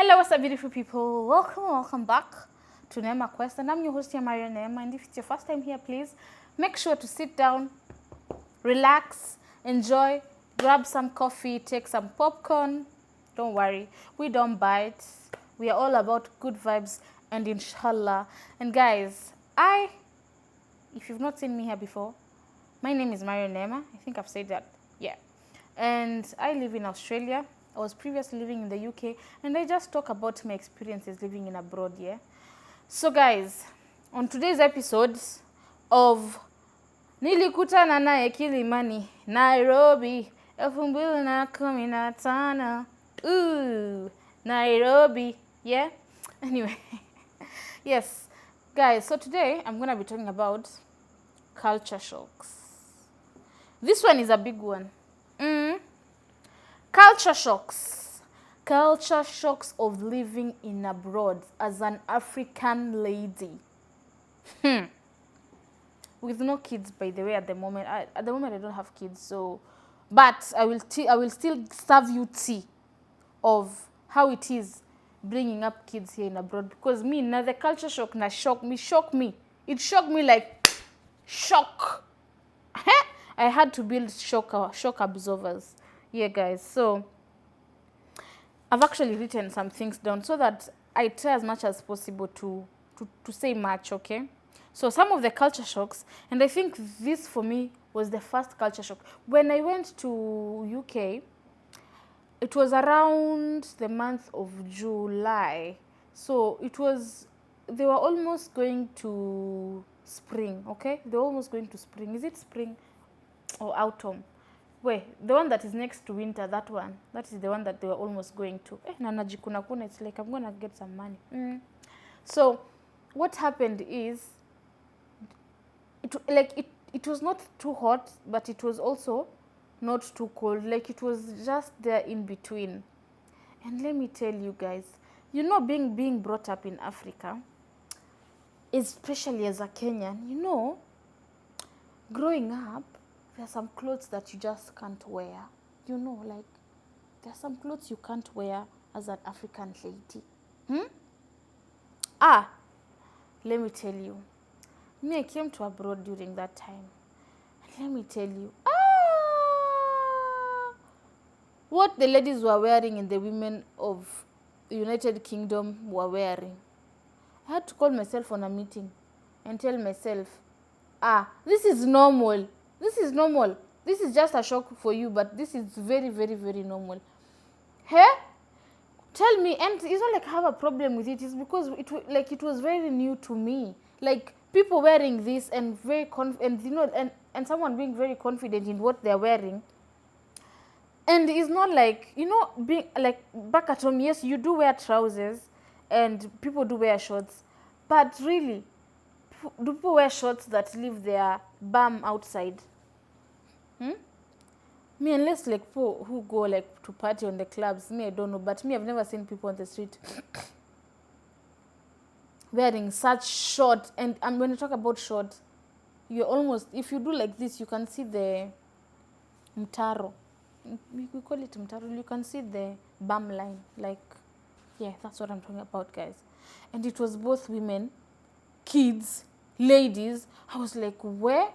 Hello, what's up, beautiful people? Welcome back to NEEMA Quest, and I'm your host here, NEEMA. And if it's your first time here, please make sure to sit down, relax, enjoy, grab some coffee, take some popcorn. Don't worry, we don't bite. We are all about good vibes and inshallah. And guys, if you've not seen me here before, my name is NEEMA. I think I've said that, yeah. And I live in Australia. I was previously living in the UK, and I just talk about my experiences living in abroad, yeah. So guys, on today's episode of Nilikutana naye Kilimani, Nairobi, 2015. Ooh, Nairobi, yeah. Anyway, yes, guys. So today I'm gonna be talking about culture shocks. This one is a big one. Culture shocks. Culture shocks of living in abroad as an African lady. With no kids, by the way, at the moment. At the moment, I don't have kids, so... But I will still serve you tea of how it is bringing up kids here in abroad. Because me, now the culture shock, shock me. It shocked me like shock. I had to build shock absorbers. Yeah, guys, so I've actually written some things down so that I try as much as possible to say much, okay? So some of the culture shocks, and I think this for me was the first culture shock. When I went to UK, it was around the month of July. So they were almost going to spring, okay? They were almost going to spring. Is it spring or autumn? Wait, the one that is next to winter, that one. That is the one that they were almost going to. It's like I'm going to get some money. So what happened is, it was not too hot, but it was also not too cold. Like, it was just there in between. And let me tell you guys, you know, being brought up in Africa, especially as a Kenyan, you know, growing up, there are some clothes that you just can't wear. You know, like, there are some clothes you can't wear as an African lady. Let me tell you. Me, I came to abroad during that time. And let me tell you, what the ladies were wearing and the women of the United Kingdom were wearing. I had to call myself on a meeting and tell myself, this is normal. This is normal. This is just a shock for you, but this is very, very, very normal. Hey? Tell me, and it's not like I have a problem with it. It's because it was very new to me. Like, people wearing this and and someone being very confident in what they're wearing. And it's not like, you know, being like back at home, yes, you do wear trousers and people do wear shorts, but really, do people wear shorts that leave their bum outside? Me, unless like people who go like to party on the clubs, me, I don't know, but me, I've never seen people on the street wearing such short. And when you talk about short, you're almost, if you do like this, you can see the mtaro. We call it mtaro. You can see the bum line. Like, yeah, that's what I'm talking about, guys. And it was both women, kids, ladies. I was like, where?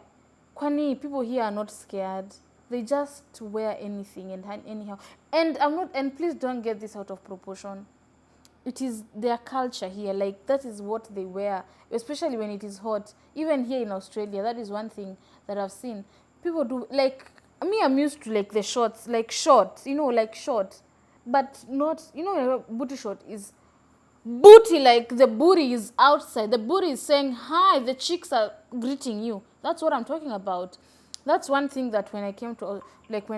Kwani, people here are not scared. They just wear anything and anyhow. And please don't get this out of proportion. It is their culture here. Like, that is what they wear, especially when it is hot. Even here in Australia, that is one thing that I've seen. People do, like, me, I'm used to like the shorts, like short, you know, like short. But not, you know, booty short is booty, like the booty is outside. The booty is saying hi, the cheeks are greeting you. That's what I'm talking about. That's one thing that when I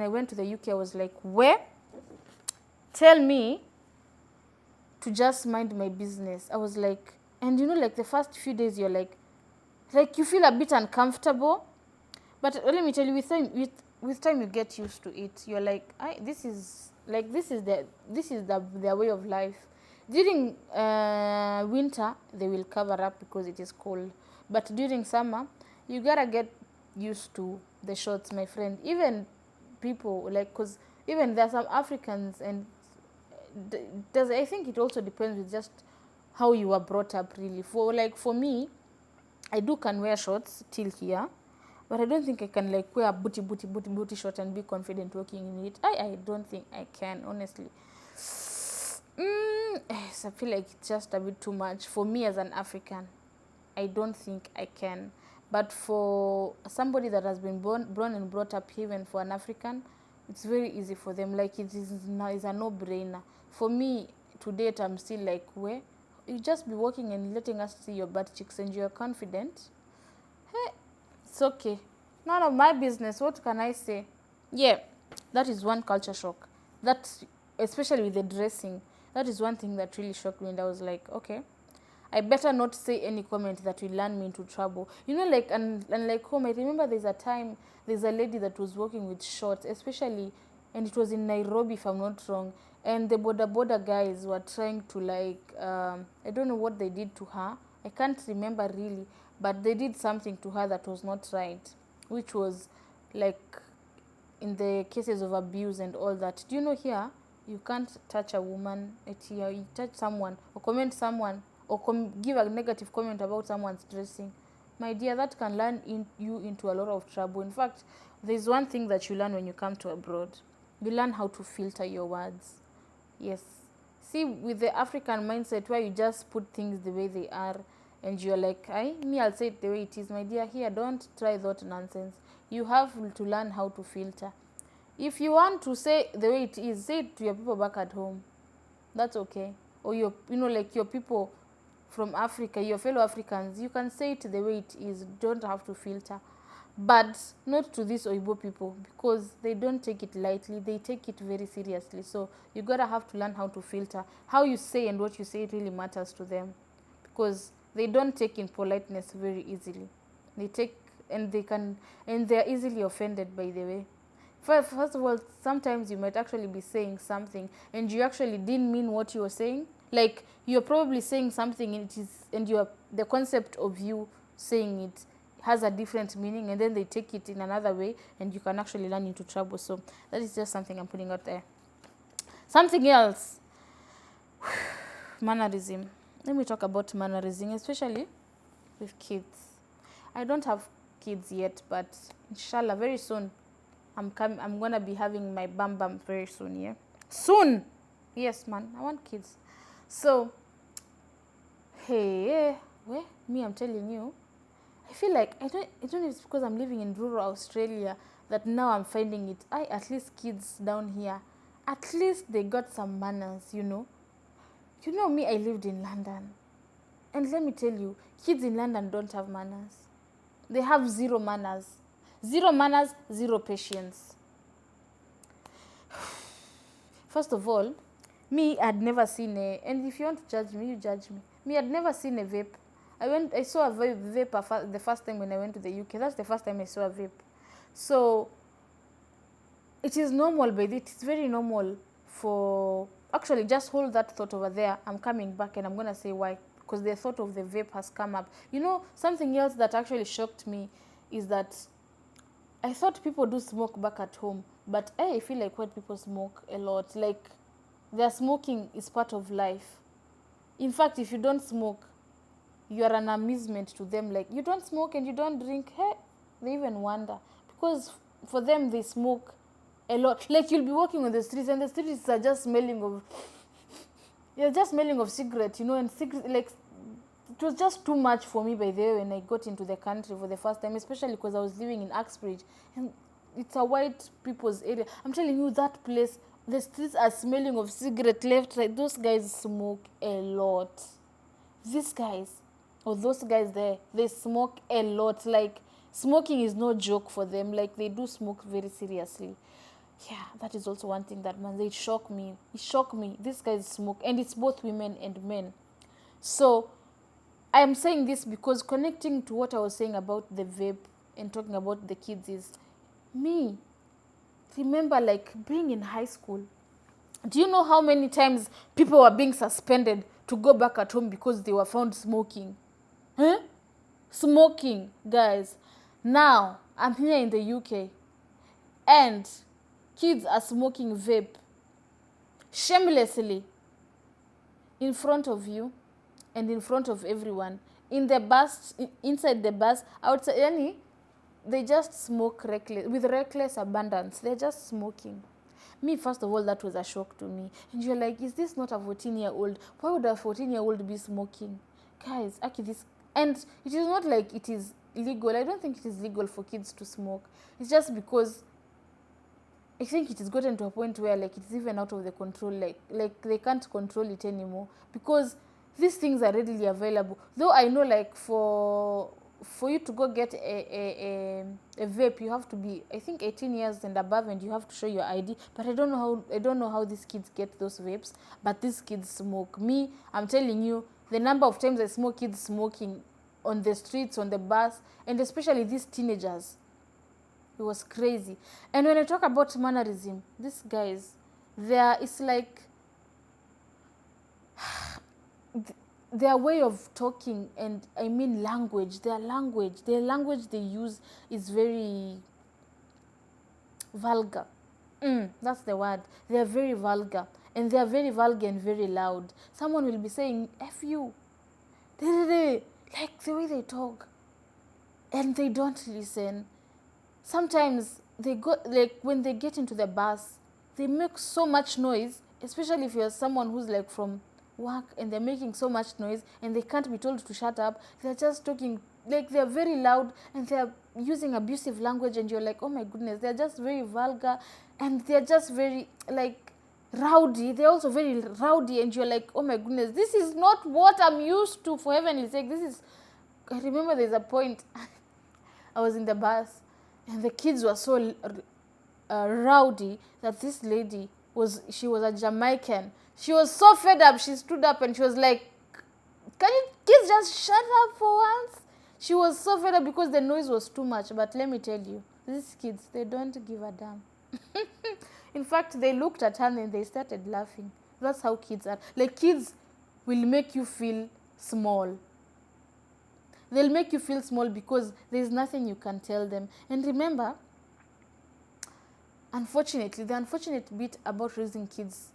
went to the UK, I was like, where? Tell me to just mind my business. I was like, and you know, like the first few days, you're like you feel a bit uncomfortable. But let me tell you, with time you get used to it. You're like, this is their way of life. During winter, they will cover up because it is cold. But during summer, you gotta get used to the shorts, my friend. Even people, like, because even there are some Africans and does I think it also depends with just how you were brought up really. For me, I can wear shorts till here, but I don't think I can like wear a booty short and be confident walking in it. I don't think I can, honestly. I feel like it's just a bit too much for me as an African. I don't think I can. But for somebody that has been born and brought up here, even for an African, it's very easy for them. Like it's a no-brainer. For me, to date, I'm still like, where? You just be walking and letting us see your butt cheeks and you're confident. Hey, it's okay. None of my business. What can I say? Yeah, that is one culture shock. That, especially with the dressing, that is one thing that really shocked me. And I was like, okay, I better not say any comment that will land me into trouble. You know, like, and like home, I remember there's a lady that was walking with shorts, especially, and it was in Nairobi, if I'm not wrong, and the border guys were trying to like, I don't know what they did to her. I can't remember really, but they did something to her that was not right, which was like in the cases of abuse and all that. Do you know here, you can't touch a woman at here. You touch someone or comment someone or give a negative comment about someone's dressing, my dear, that can land you into a lot of trouble. In fact, there's one thing that you learn when you come to abroad. You learn how to filter your words. Yes. See, with the African mindset where you just put things the way they are and you're like, I'll say it the way it is, my dear. Here, don't try that nonsense. You have to learn how to filter. If you want to say the way it is, say it to your people back at home. That's okay. Or like your people from Africa, your fellow Africans, you can say it the way it is. Don't have to filter. But not to these Oibo people, because they don't take it lightly. They take it very seriously. So you gotta have to learn how to filter. How you say and what you say really matters to them, because they don't take in politeness very easily. They take and they're easily offended, by the way. First of all, sometimes you might actually be saying something and you actually didn't mean what you were saying. Like, you're probably saying something and the concept of you saying it has a different meaning, and then they take it in another way and you can actually run into trouble. So that is just something I'm putting out there. Something else. Mannerism. Let me talk about mannerism, especially with kids. I don't have kids yet, but inshallah, very soon, I'm gonna be having my bam very soon, yeah? Soon! Yes, man, I want kids. So, hey, I'm telling you, I feel like, I don't know if it's because I'm living in rural Australia that now I'm finding it. At least kids down here, at least they got some manners, You know me, I lived in London. And let me tell you, kids in London don't have manners. They have zero manners. Zero manners, zero patience. First of all, me, I'd never seen and if you want to judge me, you judge me. Me, I'd never seen a vape. I saw a vape the first time when I went to the UK. That's the first time I saw a vape. So, it is normal, but it's very normal for, actually, just hold that thought over there. I'm coming back and I'm going to say why. Because the thought of the vape has come up. You know, something else that actually shocked me is that I thought people do smoke back at home, but I feel like white people smoke a lot. Like, their smoking is part of life. In fact, if you don't smoke, you are an amusement to them. Like, you don't smoke and you don't drink, they even wonder. Because for them, they smoke a lot. Like, you'll be walking on the streets and the streets are just smelling of, cigarette, and cigarette, like, it was just too much for me, by the way, when I got into the country for the first time, especially because I was living in Uxbridge, and it's a white people's area. I'm telling you, that place, the streets are smelling of cigarette left, right. Those guys smoke a lot. These guys, or those guys there, they smoke a lot. Like, smoking is no joke for them. Like, they do smoke very seriously. Yeah, that is also one thing that, man, it shocked me. It shocked me. These guys smoke, and it's both women and men. So, I am saying this because connecting to what I was saying about the vape and talking about the kids is, me, remember, like, being in high school. Do you know how many times people were being suspended to go back at home because they were found smoking? Smoking, guys. Now, I'm here in the UK, and kids are smoking vape. shamelessly in front of you and in front of everyone, in the bus, inside the bus, outside, any, they just smoke with reckless abundance. They're just smoking. Me, first of all, that was a shock to me. And you're like, is this not a 14-year-old? Why would a 14-year-old be smoking? Guys, actually, this, and it is not like it is legal. I don't think it is legal for kids to smoke. It's just because I think it has gotten to a point where like it's even out of the control, like they can't control it anymore, because these things are readily available. Though I know, like, for you to go get a vape, you have to be, I think, 18 years and above, and you have to show your ID. But I don't know how these kids get those vapes. But these kids smoke. Me, I'm telling you, the number of times I saw kids smoking on the streets, on the bus, and especially these teenagers. It was crazy. And when I talk about mannerism, these guys, it's like their way of talking, and I mean language, the language they use is very vulgar. That's the word. They are very vulgar. And they are very vulgar and very loud. Someone will be saying, F you. Like the way they talk. And they don't listen. Sometimes they go, like when they get into the bus, they make so much noise, especially if you're someone who's like from work and they're making so much noise and they can't be told to shut up. They're just talking, like they're very loud and they're using abusive language, and you're like, oh my goodness, they're just very vulgar and they're just very like rowdy. They're also very rowdy, and you're like, oh my goodness, this is not what I'm used to, for heaven's sake. I remember there's a point I was in the bus and the kids were so rowdy that this lady she was a Jamaican. She was so fed up. She stood up and she was like, can you kids just shut up for once? She was so fed up because the noise was too much. But let me tell you, these kids, they don't give a damn. In fact, they looked at her and they started laughing. That's how kids are. Like, kids will make you feel small. They'll make you feel small because there's nothing you can tell them. And remember, unfortunately, the unfortunate bit about raising kids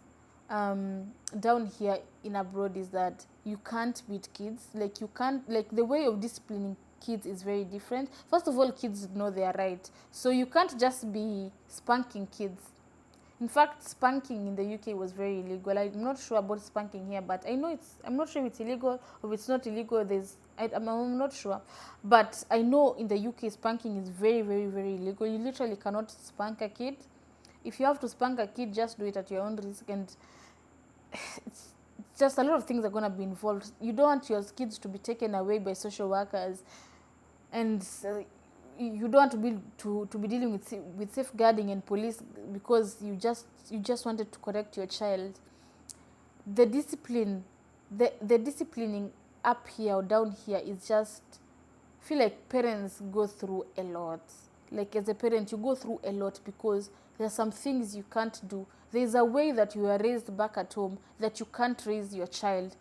down here in abroad is that you can't beat kids. Like, you can't, like, the way of disciplining kids is very different. First of all, kids know they are right. So you can't just be spanking kids. In fact, spanking in the UK was very illegal. I'm not sure about spanking here, but I'm not sure if it's illegal or if it's not illegal. I'm not sure. But I know in the UK, spanking is very, very, very illegal. You literally cannot spank a kid. If you have to spank a kid, just do it at your own risk. And it's just a lot of things are going to be involved. You don't want your kids to be taken away by social workers. And you don't want to be dealing with safeguarding and police because you just wanted to correct your child. The discipline, the disciplining up here or down here is just, I feel like parents go through a lot. Like, as a parent, you go through a lot because there are some things you can't do. There's a way that you are raised back at home that you can't raise your child.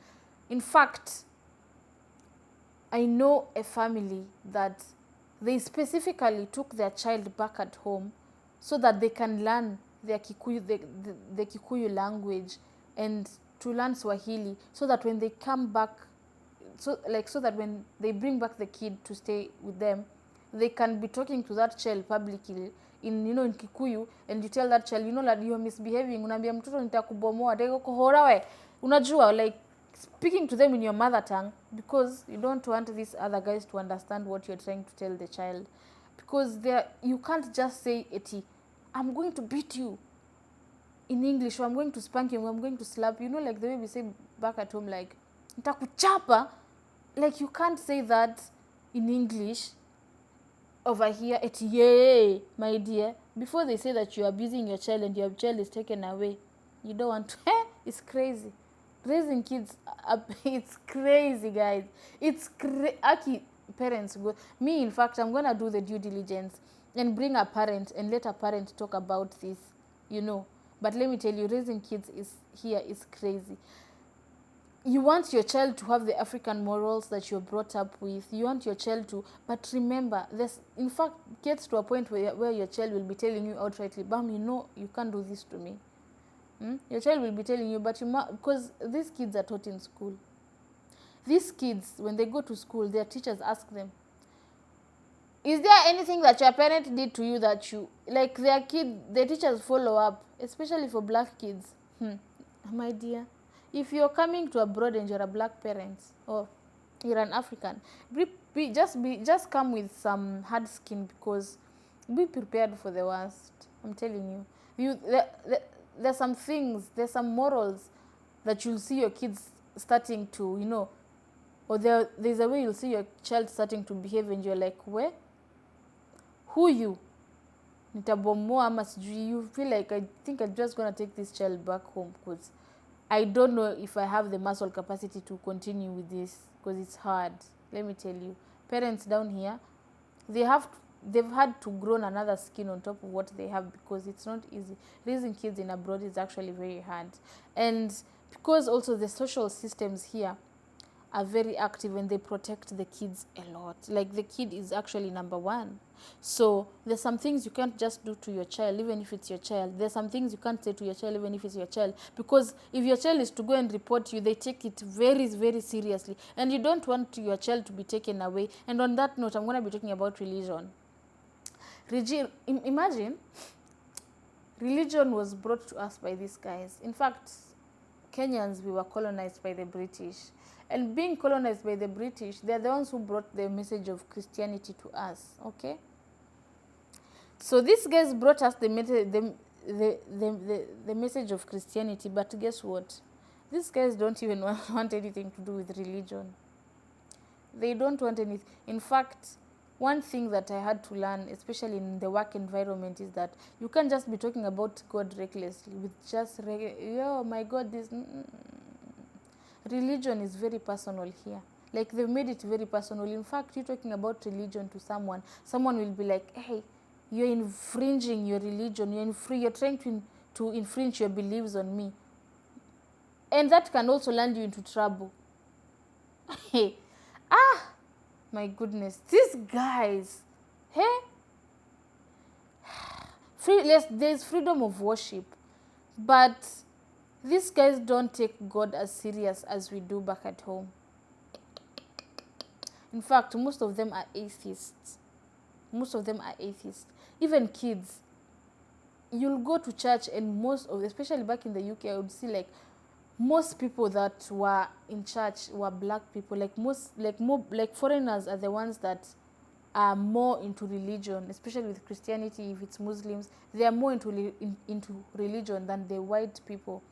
In fact, I know a family that they specifically took their child back at home so that they can learn their Kikuyu, the Kikuyu language, and to learn Swahili, so that when they come back, so that when they bring back the kid to stay with them, they can be talking to that child publicly in Kikuyu, and you tell that child, that you are misbehaving, unaambia mtoto nitakubomoa, kuhora we, unajua, like, speaking to them in your mother tongue, because you don't want these other guys to understand what you're trying to tell the child. Because you can't just say, I'm going to beat you in English, or I'm going to spank you, or I'm going to slap you. Like the way we say back at home, like, nitakuchapa. Like, you can't say that in English over here, yay, my dear. Before they say that you're abusing your child and your child is taken away, you don't want to. It's crazy. Raising kids, it's crazy, guys. It's Aki, parents go. Me, in fact, I'm going to do the due diligence and bring a parent and let a parent talk about this, But let me tell you, raising kids is crazy. You want your child to have the African morals that you're brought up with. You want your child to, but remember, this, in fact, gets to a point where your child will be telling you outrightly, Bam, you can't do this to me. Your child will be telling you, but because these kids are taught in school. These kids, when they go to school, their teachers ask them, is there anything that your parent did to you that you, like their teachers follow up, especially for black kids. My dear, if you're coming to abroad and you're a black parent, or you're an African, just come with some hard skin, because be prepared for the worst. I'm telling you. There's some things, there's some morals that you'll see your kids starting to, or there's a way you'll see your child starting to behave, and you're like, where? Who you? Nitabomoa ama sijui. You feel like, I think I'm just going to take this child back home, because I don't know if I have the muscle capacity to continue with this, because it's hard. Let me tell you. Parents down here, they've had to grow another skin on top of what they have, because it's not easy. Raising kids in abroad is actually very hard. And because also the social systems here are very active, and they protect the kids a lot. Like, the kid is actually number one. So there's some things you can't just do to your child, even if it's your child. There's some things you can't say to your child, even if it's your child. Because if your child is to go and report you, they take it very, very seriously. And you don't want your child to be taken away. And on that note, I'm going to be talking about religion. Imagine, religion was brought to us by these guys. In fact, Kenyans, we were colonized by the British. And being colonized by the British, they're the ones who brought the message of Christianity to us, okay? So these guys brought us the message of Christianity, but guess what? These guys don't even want anything to do with religion. They don't want anything. In fact, one thing that I had to learn, especially in the work environment, is that you can't just be talking about God recklessly with just, oh my God, this... Religion is very personal here. Like, they've made it very personal. In fact, you're talking about religion to someone will be like, hey, you're infringing your religion. You're trying to infringe your beliefs on me. And that can also land you into trouble. Hey, my goodness, these guys, hey, there's freedom of worship, but these guys don't take God as serious as we do back at home. In fact, most of them are atheists. Even kids. You'll go to church, and especially back in the UK, I would see like most people that were in church were black people. Like foreigners are the ones that are more into religion, especially with Christianity. If it's Muslims, they are more into religion than the white people.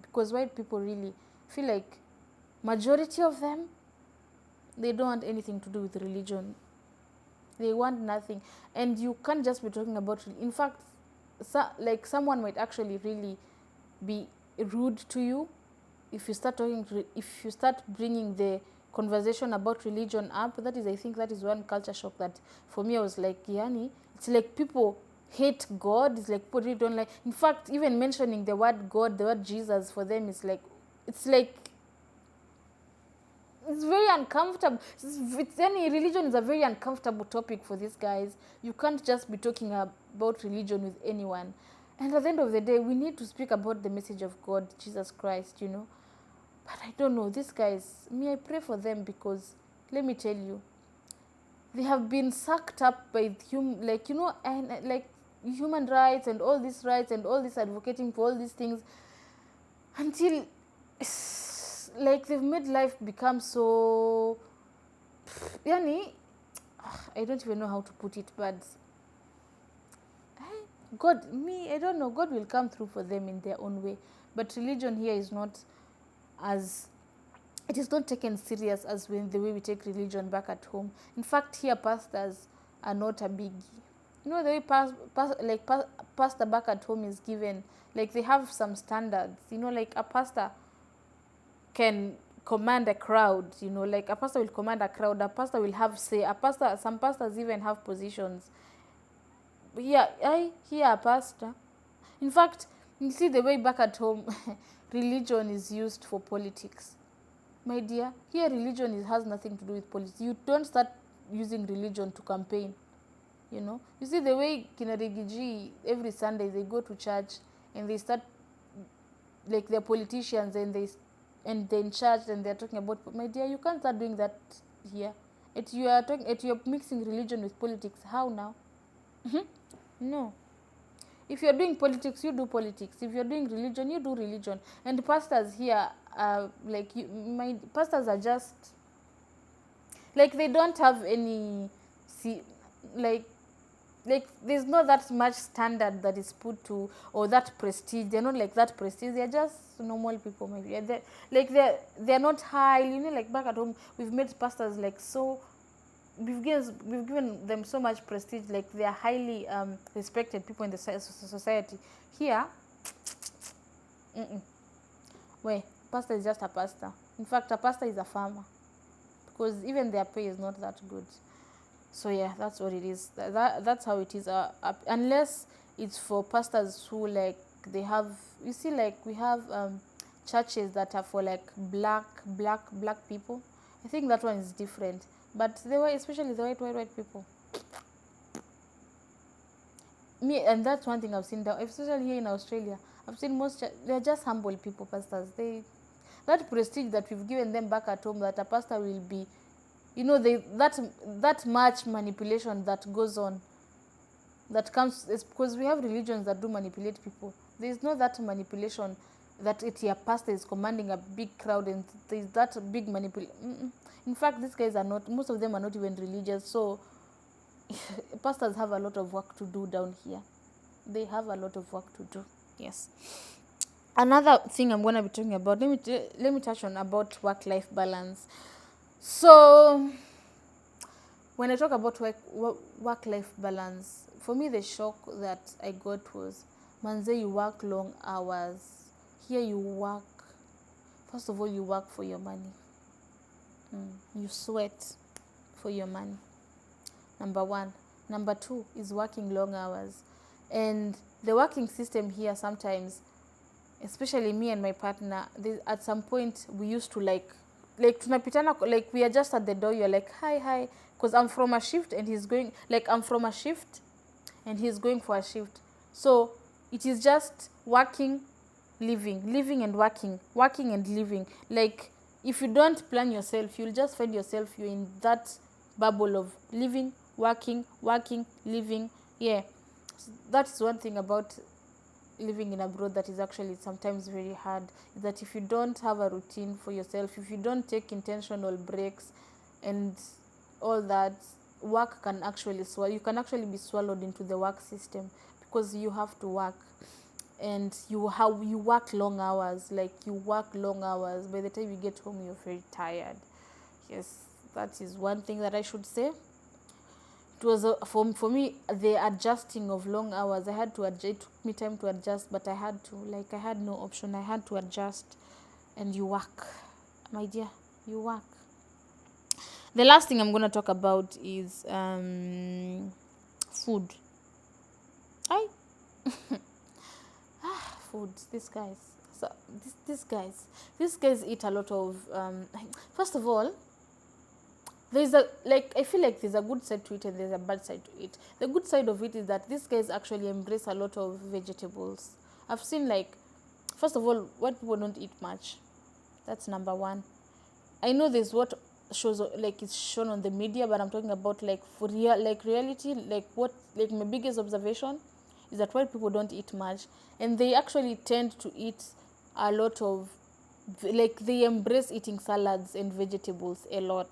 Because white people really feel like majority of them, they don't want anything to do with religion. They want nothing. And you can't just be talking about, in fact, someone might actually really be rude to you if you start bringing the conversation about religion up. I think that is one culture shock that for me I was like, yani, it's like people hate God. It's like people really don't like. In fact, even mentioning the word God, the word Jesus, for them is like, it's very uncomfortable. Any religion is a very uncomfortable topic for these guys. You can't just be talking about religion with anyone. And at the end of the day, we need to speak about the message of God, Jesus Christ, But I don't know, these guys, I pray for them, because let me tell you, they have been sucked up by human rights and all these rights and all this advocating for all these things, until they've made life become so, I don't even know how to put it, but I don't know, God will come through for them in their own way. But religion here is not it is not taken serious as the way we take religion back at home. In fact, here pastors are not a biggie. The way pastor back at home is given, they have some standards. Like a pastor can command a crowd. A pastor will command a crowd. A pastor will have say. Some pastors even have positions. Yeah, I hear a pastor. In fact, you see the way back at home, religion is used for politics. My dear, here religion has nothing to do with politics. You don't start using religion to campaign. You see the way Kinarigiji, every Sunday they go to church and they start like they're politicians and they're in church and they're talking about, my dear, you can't start doing that here. You're mixing religion with politics. How now? No. If you're doing politics, you do politics. If you're doing religion, you do religion. And pastors here are like, my pastors are just like, they don't have any, like there's not that much standard that is put to, or that prestige. They're not like that prestige. They're just normal people. Maybe they're not high. Like back at home, we've made pastors like so. We've given them so much prestige. Like they are highly respected people in the society. Here, where pastor is just a pastor. In fact, a pastor is a farmer, because even their pay is not that good. So yeah, that's what it is. That's how it is. Unless it's for pastors who like, they have, you see, like we have churches that are for like black people. I think that one is different. But they were, especially the white people. And that's one thing I've seen, especially here in Australia. I've seen they're just humble people, pastors. That prestige that we've given them back at home, that a pastor will be, that much manipulation that goes on, that comes, because we have religions that do manipulate people. There's no that manipulation that your pastor is commanding a big crowd and there's that big manipulation. In fact, these guys are not, most of them are not even religious. So pastors have a lot of work to do down here. They have a lot of work to do. Yes. Another thing I'm going to be talking about, let me touch on about work-life balance. So when I talk about work-life balance, for me the shock that I got was, manze, you work long hours. Here you work, first of all, you work for your money. You sweat for your money. Number one. Number two is working long hours. And the working system here sometimes, especially me and my partner, at some point we used to like tunapitana, like we are just at the door, you're like, hi, because I'm from a shift and he's going, like I'm from a shift and he's going for a shift. So it is just working, living and working and living. Like if you don't plan yourself, you'll just find yourself, you're in that bubble of living, working, living. Yeah, that's one thing about living in abroad that is actually sometimes very hard, is that if you don't have a routine for yourself, if you don't take intentional breaks and all that, work can actually you can actually be swallowed into the work system, because you have to work and you work long hours. Like you work long hours. By the time you get home, you're very tired. Yes, that is one thing that I should say. It was for me, the adjusting of long hours. I had to adjust. It took me time to adjust, but I had to. Like I had no option. I had to adjust. And you work, my dear. You work. The last thing I'm going to talk about is food. Food. These guys. So these guys eat a lot of. First of all, I feel like there's a good side to it and there's a bad side to it. The good side of it is that these guys actually embrace a lot of vegetables. I've seen, like, first of all, white people don't eat much. That's number one. I know there's what shows, like, it's shown on the media, but I'm talking about like for reality, like my biggest observation is that white people don't eat much, and they actually tend to eat a lot of, like, they embrace eating salads and vegetables a lot.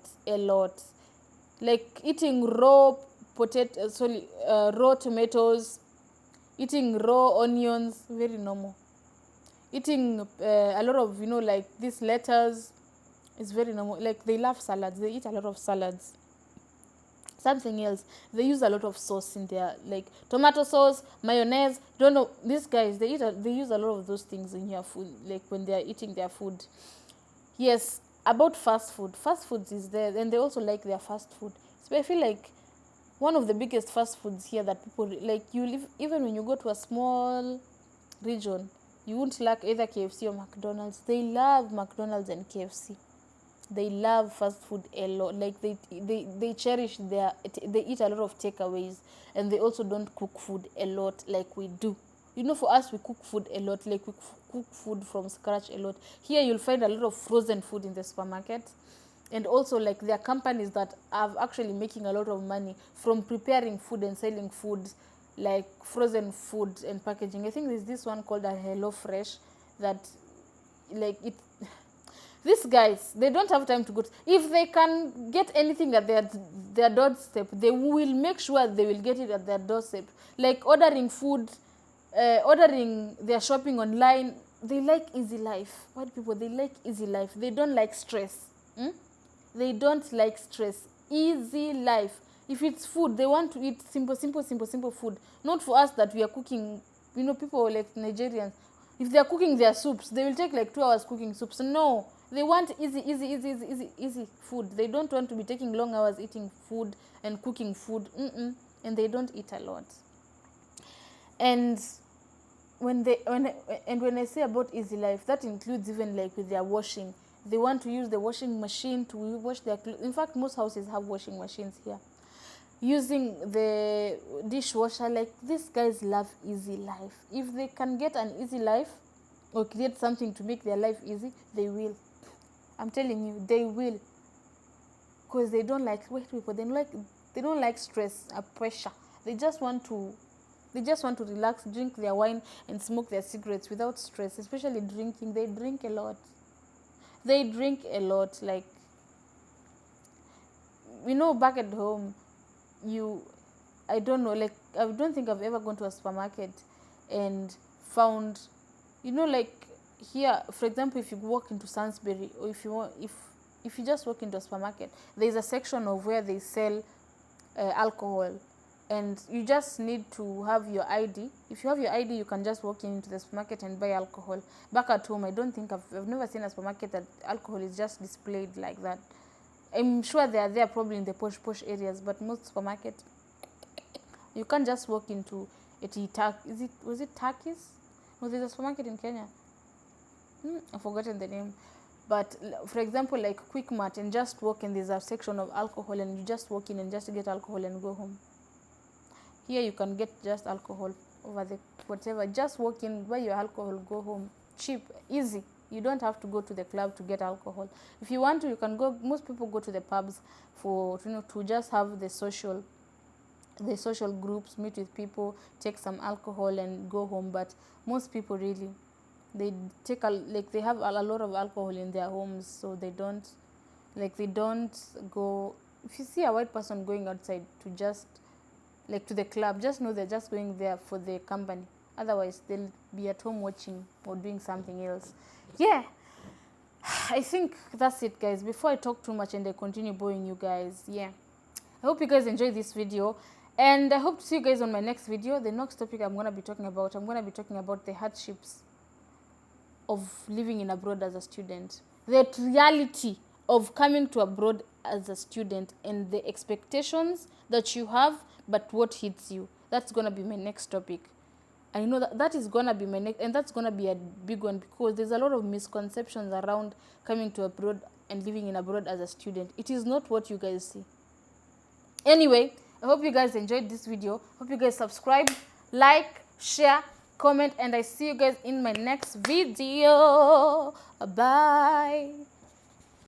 Like eating raw raw tomatoes, eating raw onions, very normal. Eating a lot of, like these lettuce is very normal. Like they love salads. They eat a lot of salads. Something else, they use a lot of sauce in their, like tomato sauce, mayonnaise. Don't know, these guys, they use a lot of those things in their food, like when they are eating their food. Yes, about fast food is there, and they also like their fast food. So I feel like one of the biggest fast foods here that people like, you live, even when you go to a small region, you won't lack either KFC or McDonald's. They love McDonald's and KFC. They love fast food a lot. Like they cherish they eat a lot of takeaways, and they also don't cook food a lot like we do. For us, we cook food a lot. Like cook food from scratch a lot. Here you'll find a lot of frozen food in the supermarket. And also, like, there are companies that are actually making a lot of money from preparing food and selling food, like frozen food and packaging. I think there's this one called a Hello Fresh that, like, it these guys, they don't have time to go if they can get anything at their doorstep, they will make sure they will get it at their doorstep. Like ordering food, ordering their shopping online. They like easy life. White people, they like easy life. They don't like stress. They don't like stress. Easy life. If it's food, they want to eat simple food. Not for us that we are cooking. You know, people like Nigerians, if they are cooking their soups, they will take like 2 hours cooking soups. No, they want easy food. They don't want to be taking long hours eating food and cooking food. And they don't eat a lot. And when I say about easy life, that includes even like with their washing. They want to use the washing machine to wash their clothes. In fact, most houses have washing machines here. Using the dishwasher, like, these guys love easy life. If they can get an easy life or create something to make their life easy, they will. I'm telling you, they will. Because they don't like white people. They don't like stress or pressure. They just want to relax, drink their wine and smoke their cigarettes without stress. Especially drinking. They drink a lot. Like, you know, back at home, I don't know, like, I don't think I've ever gone to a supermarket and found, you know, like here, for example, if you walk into Sainsbury, or if you just walk into a supermarket, there's a section of where they sell alcohol, and you just need to have your ID. If you have your ID, you can just walk into the supermarket and buy alcohol. Back at home, I don't think I've never seen a supermarket that alcohol is just displayed like that. I'm sure they are there probably in the posh areas, but most supermarkets, you can't just walk into was it Turkey's? Was it a supermarket in Kenya? I've forgotten the name. But for example, like Quick Mart, and just walk in, there's a section of alcohol, and you just walk in and just get alcohol and go home. Here you can get just alcohol over the whatever. Just walk in, buy your alcohol, go home. Cheap, easy. You don't have to go to the club to get alcohol. If you want to, you can go. Most people go to the pubs for, you know, to just have the social groups, meet with people, take some alcohol and go home. But most people really, they have a lot of alcohol in their homes, so they don't go. If you see a white person going outside to just like to the club, just know they're just going there for the company. Otherwise, they'll be at home watching or doing something else. Yeah, I think that's it, guys. Before I talk too much and I continue boring you guys, yeah, I hope you guys enjoyed this video, and I hope to see you guys on my next video. The next topic I'm going to be talking about the hardships of living in abroad as a student, the reality of coming to abroad as a student, and the expectations that you have, but what hits you. That's going to be my next topic. I know that is going to be my next, and that's going to be a big one, because there's a lot of misconceptions around coming to abroad and living in abroad as a student. It is not what you guys see. Anyway, I hope you guys enjoyed this video. Hope you guys subscribe, like, share, comment, and I see you guys in my next video. Bye.